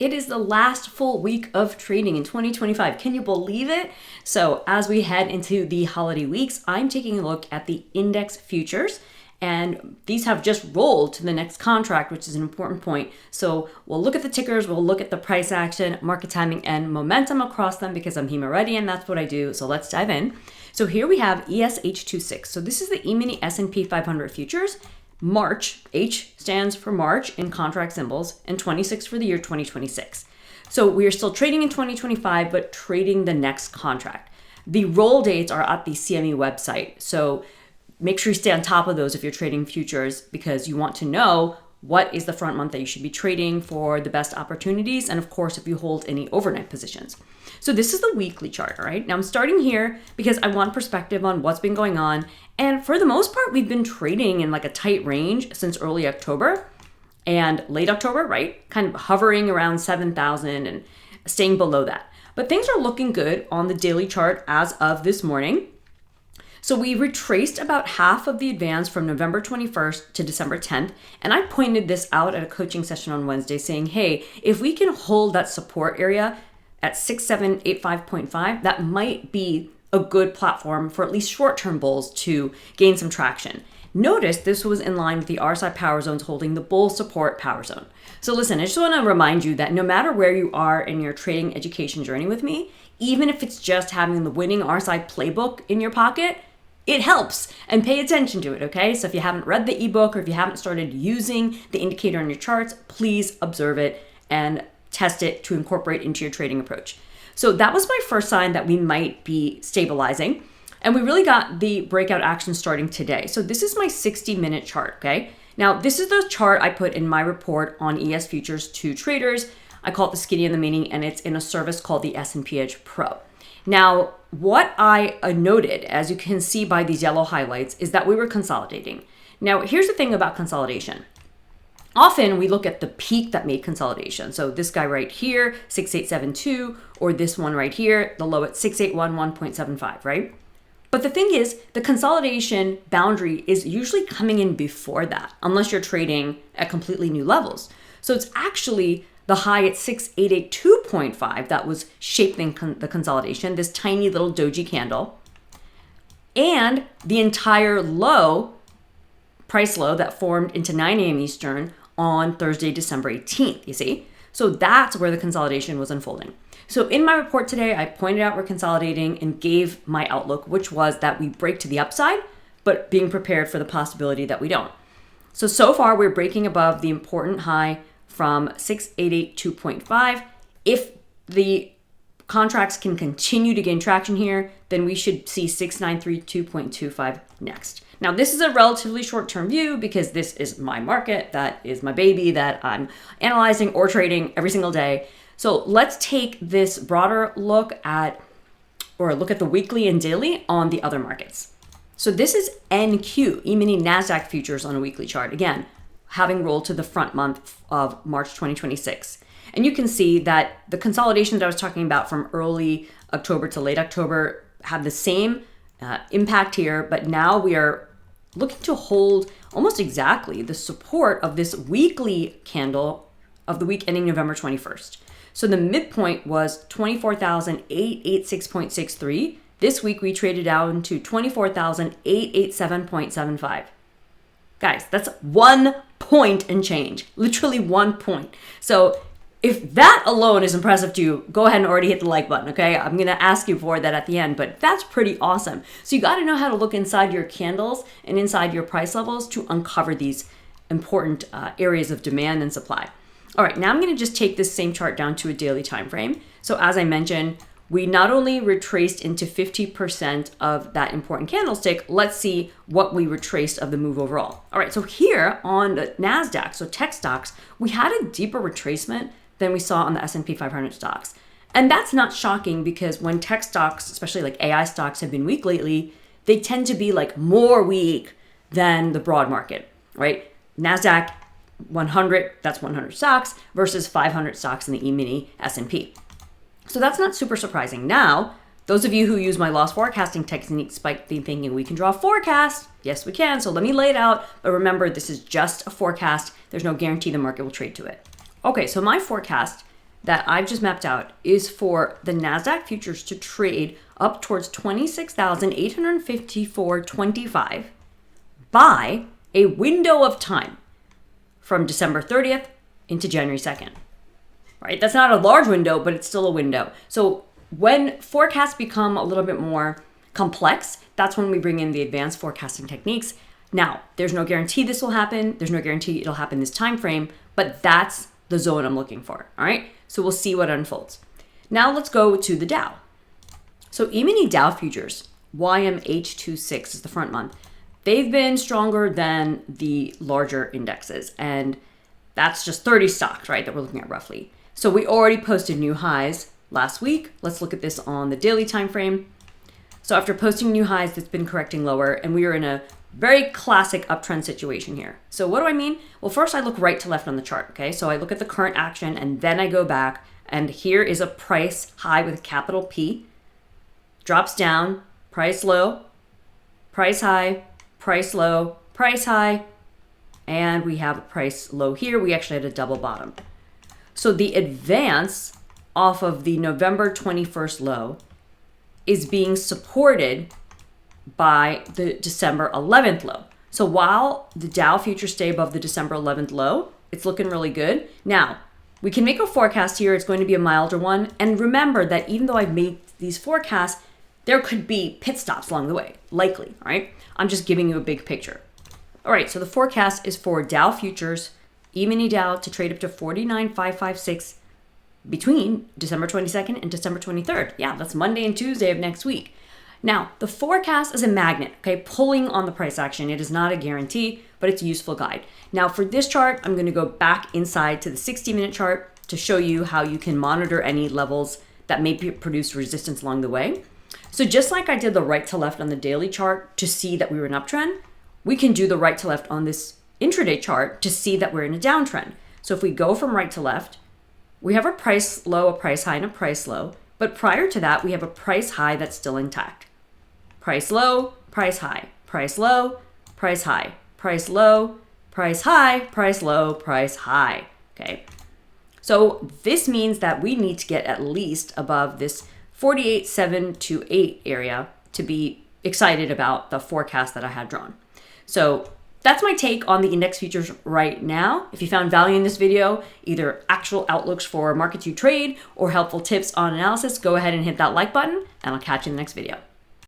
It is the last full week of trading in 2025. Can you believe it? So as we head into the holiday weeks, I'm taking a look at the index futures, and these have just rolled to the next contract, which is an important point. So we'll look at the tickers, we'll look at the price action, market timing, and momentum across them because I'm HEMA ready and that's what I do. So let's dive in. So here we have ESH26. So this is the E-mini S&P 500 futures. March, H stands for March in contract symbols, and 26 for the year 2026. So we are still trading in 2025, but trading the next contract. The roll dates are at the CME website. So make sure you stay on top of those if you're trading futures, because you want to know what is the front month that you should be trading for the best opportunities. And of course, if you hold any overnight positions. So this is the weekly chart, all right? Now I'm starting here because I want perspective on what's been going on. And for the most part, we've been trading in like a tight range since early October and late October, right? Kind of hovering around 7,000 and staying below that. But things are looking good on the daily chart as of this morning. So we retraced about half of the advance from November 21st to December 10th. And I pointed this out at a coaching session on Wednesday saying, hey, if we can hold that support area at 6785.5, that might be a good platform for at least short-term bulls to gain some traction. Notice this was in line with the RSI power zones holding the bull support power zone. So listen, I just want to remind you that no matter where you are in your trading education journey with me, even if it's just having the winning RSI playbook in your pocket, it helps, and pay attention to it, okay? So if you haven't read the ebook or if you haven't started using the indicator on your charts, please observe it and test it to incorporate into your trading approach. So that was my first sign that we might be stabilizing. And we really got the breakout action starting today. So this is my 60-minute chart, okay? Now, this is the chart I put in my report on ES Futures to traders. I call it the skinny and the meaning, and it's in a service called the S&P Edge Pro. Now, what I noted, as you can see by these yellow highlights, is that we were consolidating. Now, here's the thing about consolidation. Often we look at the peak that made consolidation. So this guy right here, 6872, or this one right here, the low at 6811.75, right? But the thing is, the consolidation boundary is usually coming in before that, unless you're trading at completely new levels. So it's actually the high at 6882.5 that was shaping the consolidation, this tiny little doji candle, and the entire low, price low that formed into 9 a.m. Eastern on Thursday, December 18th, you see? So that's where the consolidation was unfolding. So in my report today, I pointed out we're consolidating and gave my outlook, which was that we break to the upside, but being prepared for the possibility that we don't. So far, we're breaking above the important high from 6882.5. If the contracts can continue to gain traction here, then we should see 6932.25 next. Now, this is a relatively short-term view because this is my market, that is my baby that I'm analyzing or trading every single day. So let's take this broader look at the weekly and daily on the other markets. So this is NQ, E-mini Nasdaq futures on a weekly chart. Again, having rolled to the front month of March 2026. And you can see that the consolidations I was talking about from early October to late October have the same impact here, but now we are looking to hold almost exactly the support of this weekly candle of the week ending November 21st. So the midpoint was 24,886.63. This week we traded down to 24,887.75. Guys, that's 1 point and change, literally 1 point. So if that alone is impressive to you, go ahead and already hit the like button, okay? I'm gonna ask you for that at the end, but that's pretty awesome. So you gotta know how to look inside your candles and inside your price levels to uncover these important areas of demand and supply. All right, now I'm gonna just take this same chart down to a daily time frame. So as I mentioned, we not only retraced into 50% of that important candlestick, let's see what we retraced of the move overall. All right, so here on the Nasdaq, so tech stocks, we had a deeper retracement than we saw on the S&P 500 stocks. And that's not shocking because when tech stocks, especially like AI stocks, have been weak lately, they tend to be like more weak than the broad market, right? Nasdaq 100, that's 100 stocks versus 500 stocks in the E-mini S&P. So that's not super surprising. Now, those of you who use my loss forecasting technique might be thinking we can draw a forecast. Yes, we can. So let me lay it out. But remember, this is just a forecast. There's no guarantee the market will trade to it. Okay, so my forecast that I've just mapped out is for the Nasdaq futures to trade up towards 26,854.25 by a window of time from December 30th into January 2nd. Right? That's not a large window, but it's still a window. So when forecasts become a little bit more complex, that's when we bring in the advanced forecasting techniques. Now, there's no guarantee this will happen. There's no guarantee it'll happen this time frame, but that's the zone I'm looking for. All right. So we'll see what unfolds. Now let's go to the Dow. So E-mini Dow futures, YMH26 is the front month. They've been stronger than the larger indexes, and that's just 30 stocks, right, that we're looking at roughly. So we already posted new highs last week. Let's look at this on the daily time frame. So after posting new highs, it's been correcting lower, and we are in a very classic uptrend situation here. So what do I mean? Well, first I look right to left on the chart, okay? So I look at the current action, and then I go back, and here is a price high with a capital P. Drops down, price low, price high, price low, price high, and we have a price low here. We actually had a double bottom. So the advance off of the November 21st low is being supported by the December 11th low. So while the Dow futures stay above the December 11th low, it's looking really good. Now, we can make a forecast here. It's going to be a milder one. And remember that even though I've made these forecasts, there could be pit stops along the way, likely, all right? I'm just giving you a big picture. All right, so the forecast is for Dow futures, E-mini Dow to trade up to 49,556 between December 22nd and December 23rd. Yeah, that's Monday and Tuesday of next week. Now, the forecast is a magnet, okay, pulling on the price action. It is not a guarantee, but it's a useful guide. Now, for this chart, I'm going to go back inside to the 60-minute chart to show you how you can monitor any levels that may produce resistance along the way. So just like I did the right to left on the daily chart to see that we were in an uptrend, we can do the right to left on this intraday chart to see that we're in a downtrend. So if we go from right to left, we have a price low, a price high, and a price low. But prior to that, we have a price high that's still intact. Price low, price high, price low, price high, price low, price high, price low, price high. Okay. So this means that we need to get at least above this 48,728 area to be excited about the forecast that I had drawn. So that's my take on the index futures right now. If you found value in this video, either actual outlooks for markets you trade or helpful tips on analysis, go ahead and hit that like button, and I'll catch you in the next video.